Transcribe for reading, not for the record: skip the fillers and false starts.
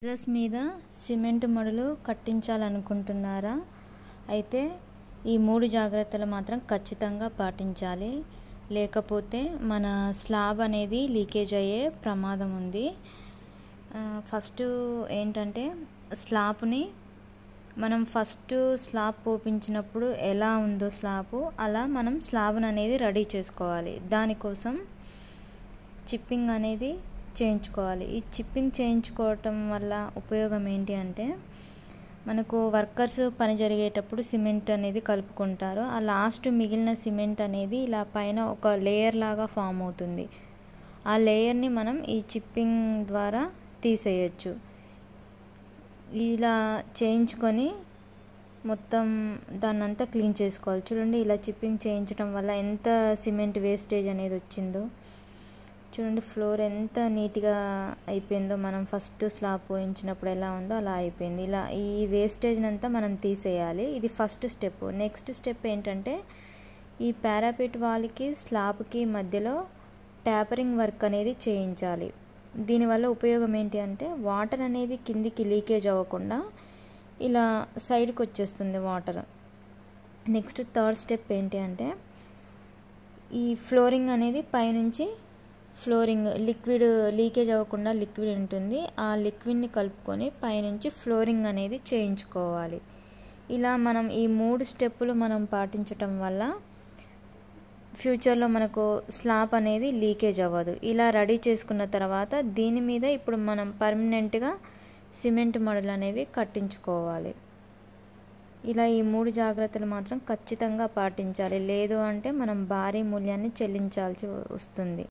Terrace మీద cement మడులు కట్టించాలనుకుంటున్నారా? అయితే ఈ 3 జాగ్రత్తలు మాత్రం ఖచ్చితంగా పాటించాలి. లేకపోతే మన స్లాబ్ అనేది లీకేజ్ అయ్యే ప్రమాదం ఉంది. ఫస్ట్ ఏంటంటే స్లాబ్ని మనం స్లాబ్ పోపించినప్పుడు ఎలా ఉందో స్లాబ్ అలా మనం స్లాబ్ని అనేది రెడీ చేసుకోవాలి. దానికోసం చిప్పింగ్ అనేది చేయించుకోవాలి. ఈ చిప్పింగ్ చేయించుకోవటం వల్ల ఉపయోగం ఏంటి అంటే, మనకు వర్కర్స్ పని జరిగేటప్పుడు సిమెంట్ అనేది కలుపుకుంటారు. ఆ లాస్ట్ మిగిలిన సిమెంట్ అనేది ఇలా పైన ఒక లేయర్ లాగా ఫామ్ అవుతుంది. ఆ లేయర్ని మనం ఈ చిప్పింగ్ ద్వారా తీసేయచ్చు. ఇలా చేయించుకొని మొత్తం దాన్నంతా క్లీన్ చేసుకోవాలి. చూడండి, ఇలా చిప్పింగ్ చేయించడం వల్ల ఎంత సిమెంట్ వేస్టేజ్ అనేది వచ్చిందో. చూడండి, ఫ్లోర్ ఎంత నీట్గా అయిపోయిందో. మనం ఫస్ట్ స్లాబ్ పోయించినప్పుడు ఎలా ఉందో అలా అయిపోయింది. ఇలా ఈ వేస్టేజ్ని అంతా మనం తీసేయాలి. ఇది ఫస్ట్ స్టెప్. నెక్స్ట్ స్టెప్ ఏంటంటే, ఈ పారాపెట్ వాల్కి స్లాబ్కి మధ్యలో ట్యాపరింగ్ వర్క్ అనేది చేయించాలి. దీనివల్ల ఉపయోగం ఏంటి అంటే, వాటర్ అనేది కిందికి లీకేజ్ అవ్వకుండా ఇలా సైడ్కి వచ్చేస్తుంది వాటర్. నెక్స్ట్ థర్డ్ స్టెప్ ఏంటి అంటే, ఈ ఫ్లోరింగ్ అనేది పైనుంచి లిక్విడ్ లీకేజ్ అవ్వకుండా లిక్విడ్ ఉంటుంది. ఆ లిక్విడ్ని కలుపుకొని పైనుంచి ఫ్లోరింగ్ అనేది చేయించుకోవాలి. ఇలా మనం ఈ 3 స్టెప్పులు మనం పాటించటం వల్ల ఫ్యూచర్లో మనకు స్లాబ్ అనేది లీకేజ్ అవ్వదు. ఇలా రెడీ చేసుకున్న తర్వాత దీని మీద ఇప్పుడు మనం పర్మనెంట్గా సిమెంట్ మడులు అనేవి కట్టించుకోవాలి. ఇలా ఈ 3 జాగ్రత్తలు మాత్రం ఖచ్చితంగా పాటించాలి. లేదు అంటే మనం భారీ మూల్యాన్ని చెల్లించాల్సి వస్తుంది.